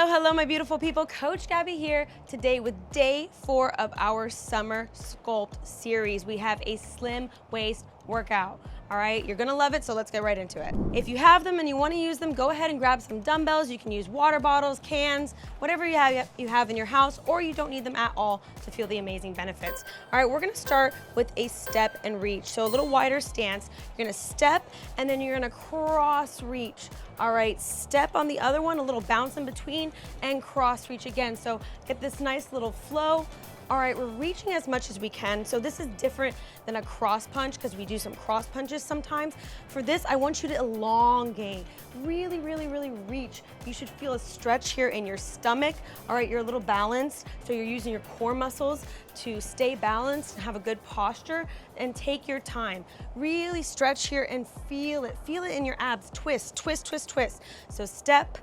Hello, hello, my beautiful people. Coach Gaby here today with day 4 of our Summer Sculpt Series. We have a slim waist workout. All right, you're gonna love it, so let's get right into it. If you have them and you wanna use them, go ahead and grab some dumbbells. You can use water bottles, cans, whatever you have in your house, or you don't need them at all to feel the amazing benefits. All right, we're gonna start with a step and reach. So a little wider stance. You're gonna step and then you're gonna cross reach. All right, step on the other one, a little bounce in between and cross reach again. So get this nice little flow. All right, we're reaching as much as we can. So this is different than a cross punch because we do some cross punches sometimes. For this, I want you to elongate, really, really, really reach. You should feel a stretch here in your stomach. All right, you're a little balanced. So you're using your core muscles to stay balanced and have a good posture, and take your time. Really stretch here and feel it. Feel it in your abs. Twist, twist, twist, twist. So step,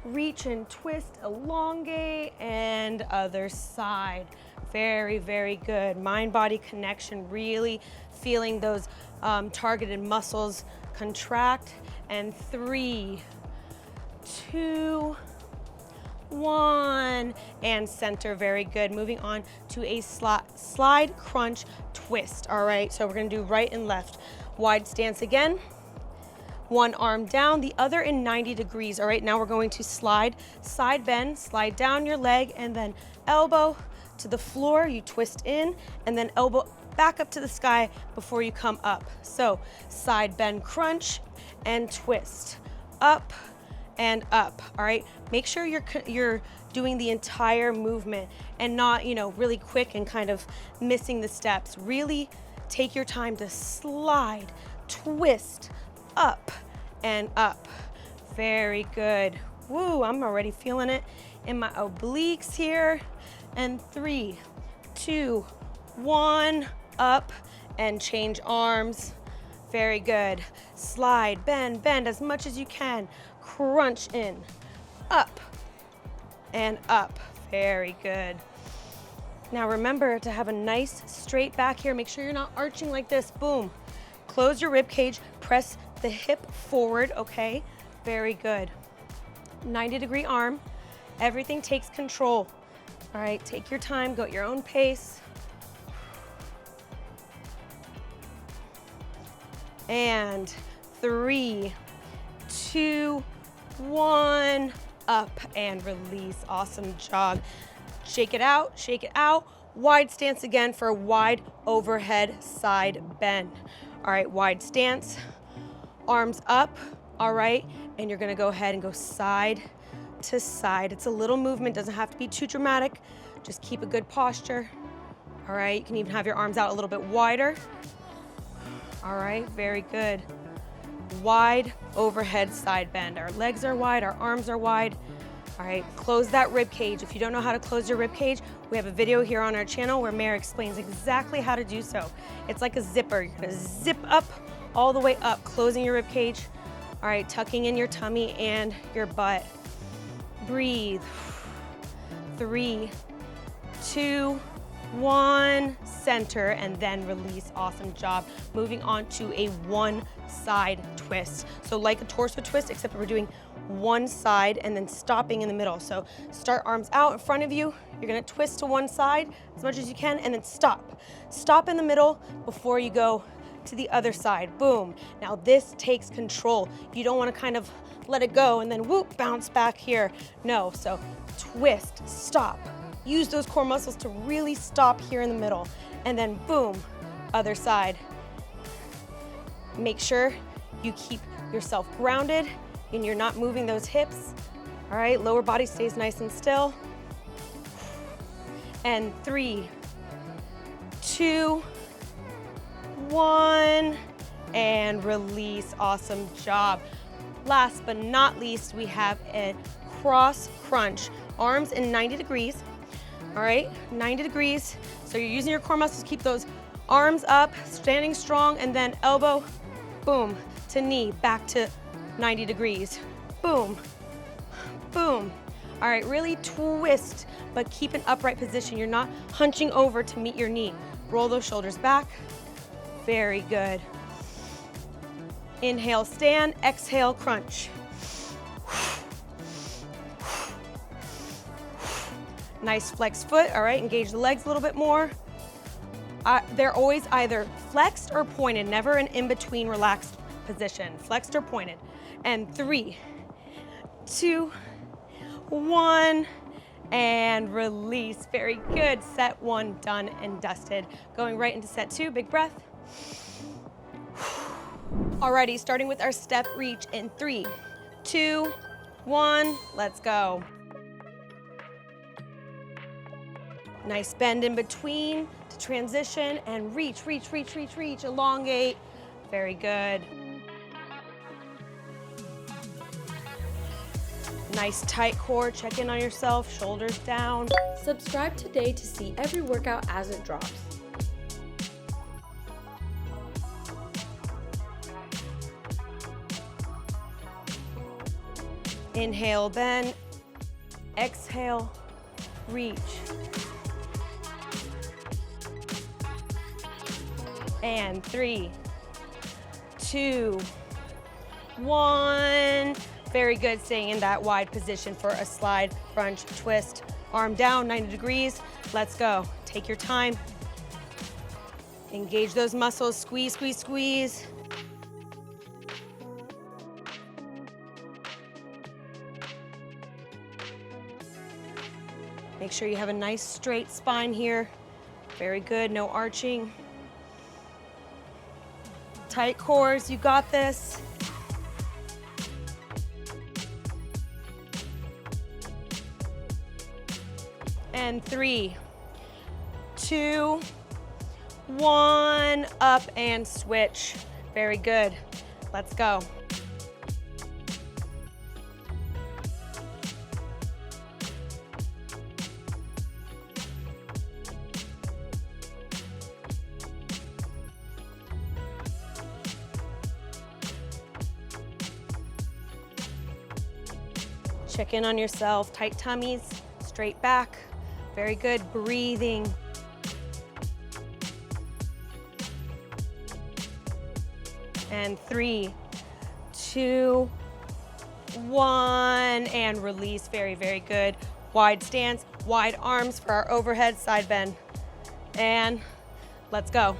reach and twist, elongate, and other side. Very, very good. Mind-body connection, really feeling those targeted muscles contract. And 3, 2, 1, and center. Very good. Moving on to a slide crunch twist. All right, so we're gonna do right and left. Wide stance again. One arm down, the other in 90 degrees. All right, now we're going to slide, side bend, slide down your leg, and then elbow to the floor, you twist in, and then elbow back up to the sky before you come up. So side bend crunch and twist, up and up. All right, make sure you're doing the entire movement and not, really quick and kind of missing the steps. Really take your time to slide, twist, up and up. Very good. Woo, I'm already feeling it in my obliques here. And 3, 2, 1, up and change arms. Very good. Slide, bend, bend as much as you can. Crunch in, up and up. Very good. Now remember to have a nice straight back here. Make sure you're not arching like this. Boom. Close your rib cage, press the hip forward, okay? Very good. 90-degree arm. Everything takes control. All right, take your time, go at your own pace. And 3, 2, 1, up and release. Awesome job. Shake it out, shake it out. Wide stance again for a wide overhead side bend. All right, wide stance, arms up, all right, and you're gonna go ahead and go side to side. It's a little movement, doesn't have to be too dramatic. Just keep a good posture. All right, you can even have your arms out a little bit wider. All right, very good. Wide overhead side bend. Our legs are wide, our arms are wide. All right, close that rib cage. If you don't know how to close your rib cage, we have a video here on our channel where Mary explains exactly how to do so. It's like a zipper. You're gonna zip up all the way up, closing your rib cage. All right, tucking in your tummy and your butt. Breathe. 3, 2, 1, center, and then release. Awesome job. Moving on to a one side twist. So like a torso twist, except we're doing one side and then stopping in the middle. So start arms out in front of you. You're gonna twist to one side as much as you can and then stop. Stop in the middle before you go to the other side. Boom. Now this takes control. You don't want to kind of let it go and then whoop, bounce back here. No, so twist, stop. Use those core muscles to really stop here in the middle. And then boom, other side. Make sure you keep yourself grounded and you're not moving those hips. All right, lower body stays nice and still. And 3, 2, 1, and release. Awesome job. Last but not least, we have a cross crunch. Arms in 90 degrees. All right, 90 degrees. So you're using your core muscles to keep those arms up, standing strong, and then elbow, boom, to knee, back to 90 degrees. Boom, boom. All right, really twist, but keep an upright position. You're not hunching over to meet your knee. Roll those shoulders back. Very good. Inhale, stand, exhale, crunch. Nice flex foot, all right, engage the legs a little bit more. They're always either flexed or pointed, never an in-between relaxed position, flexed or pointed. And 3, 2, 1, and release. Very good. Set 1 done and dusted. Going right into set 2, big breath. Alrighty, starting with our step reach in 3, 2, 1, let's go. Nice bend in between to transition and reach, reach, reach, reach, reach, elongate. Very good. Nice tight core, check in on yourself, shoulders down. Subscribe today to see every workout as it drops. Inhale, bend. Exhale, reach. And 3, 2, 1. Very good, staying in that wide position for a slide, crunch, twist. Arm down, 90 degrees. Let's go. Take your time. Engage those muscles, squeeze, squeeze, squeeze. Make sure you have a nice straight spine here. Very good, no arching. Tight cores, you got this. And 3, 2, 1, up and switch. Very good. Let's go. Check in on yourself, tight tummies, straight back. Very good, breathing. And 3, 2, 1, and release. Very, very good. Wide stance, wide arms for our overhead side bend. And let's go.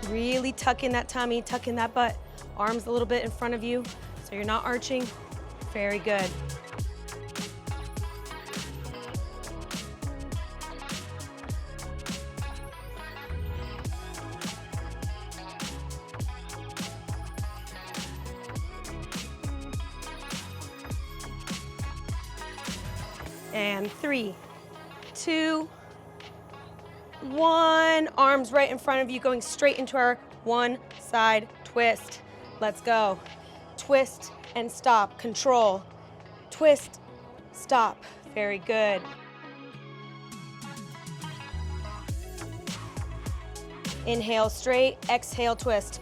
Really tuck in that tummy, tuck in that butt. Arms a little bit in front of you so you're not arching. Very good. And 3, 2, 1. Arms right in front of you, going straight into our one side twist. Let's go. Twist and stop, control. Twist, stop. Very good. Inhale straight, exhale twist.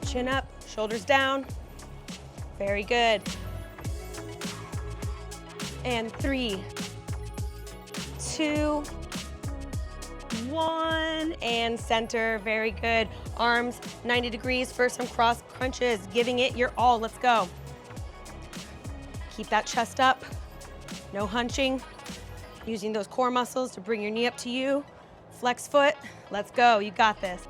Chin up, shoulders down. Very good. And 3, 2, 1, and center. Very good. Arms 90 degrees for some cross crunches, giving it your all. Let's go. Keep that chest up, no hunching. Using those core muscles to bring your knee up to you. Flex foot. Let's go. You got this.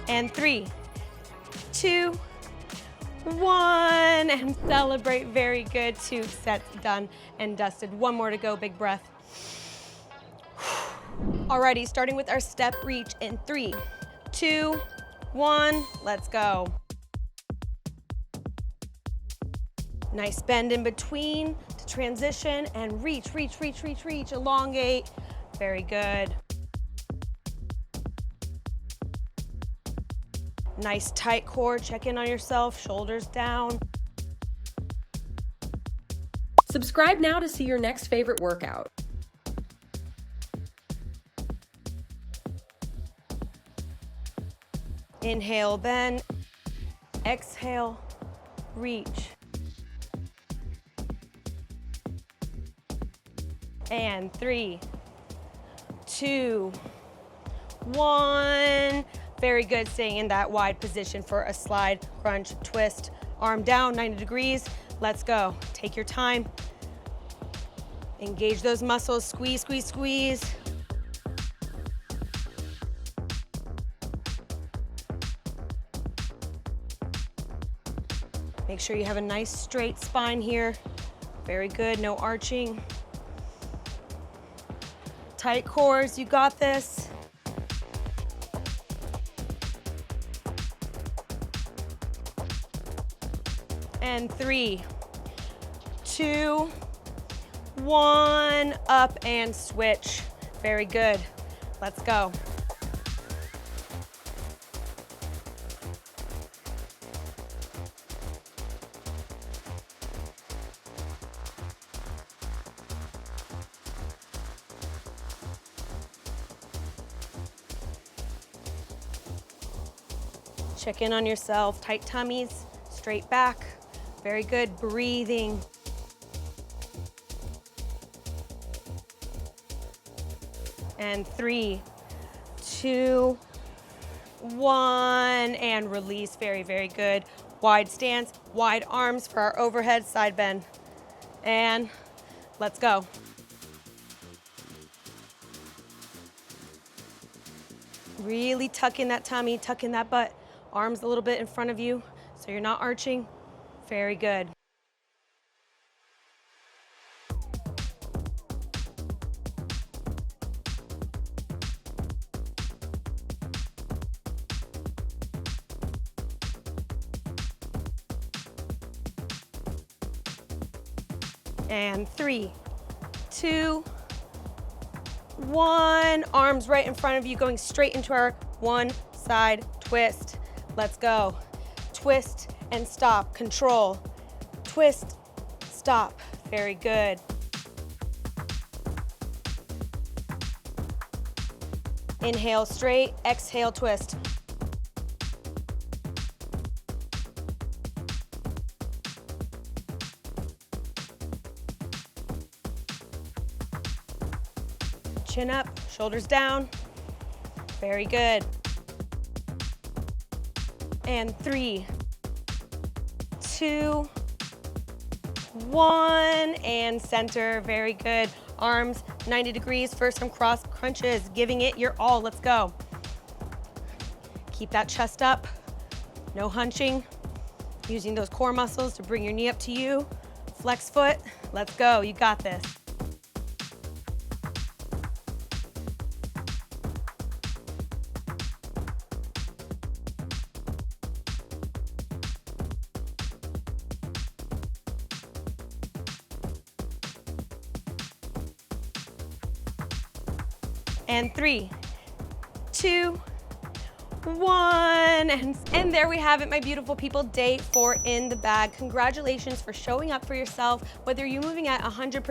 And 3, 2, 1, and celebrate. Very good. 2 sets done and dusted. 1 more to go. Big breath. Alrighty, starting with our step reach in 3, 2, 1. Let's go. Nice bend in between to transition and reach, reach, reach, reach, reach. Elongate. Very good. Nice tight core, check in on yourself, shoulders down. Subscribe now to see your next favorite workout. Inhale, bend. Exhale, reach. And 3, 2, 1. Very good, staying in that wide position for a slide, crunch, twist. Arm down, 90 degrees. Let's go. Take your time. Engage those muscles, squeeze, squeeze, squeeze. Make sure you have a nice straight spine here. Very good, no arching. Tight cores, you got this. And 3, 2, 1, up and switch. Very good. Let's go. Check in on yourself. Tight tummies, straight back. Very good. Breathing. And 3, 2, 1, and release. Very, very good. Wide stance, wide arms for our overhead side bend. And let's go. Really tuck in that tummy, tuck in that butt. Arms a little bit in front of you so you're not arching. Very good. And 3, 2, 1. Arms right in front of you, going straight into our one side twist. Let's go. Twist and stop. Control. Twist, stop. Very good. Inhale straight, exhale twist. Chin up, shoulders down. Very good. And 3, 2, 1, and center. Very good. Arms 90 degrees, first from cross crunches, giving it your all. Let's go. Keep that chest up, no hunching. Using those core muscles to bring your knee up to you. Flex foot. Let's go. You got this. And 3, 2, 1, and there we have it, my beautiful people. Day 4 in the bag. Congratulations for showing up for yourself, whether you're moving at 100%,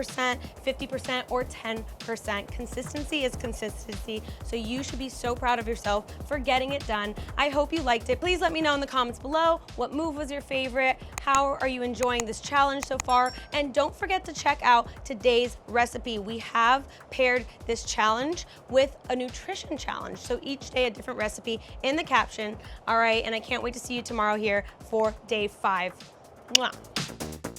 50%, or 10%. Consistency is consistency, so you should be so proud of yourself for getting it done. I hope you liked it. Please let me know in the comments below what move was your favorite, how are you enjoying this challenge so far, and don't forget to check out today's recipe. We have paired this challenge with a nutrition challenge, so each day a different recipe in the caption. All right, and I can't wait to see you tomorrow here for day 5. Mwah.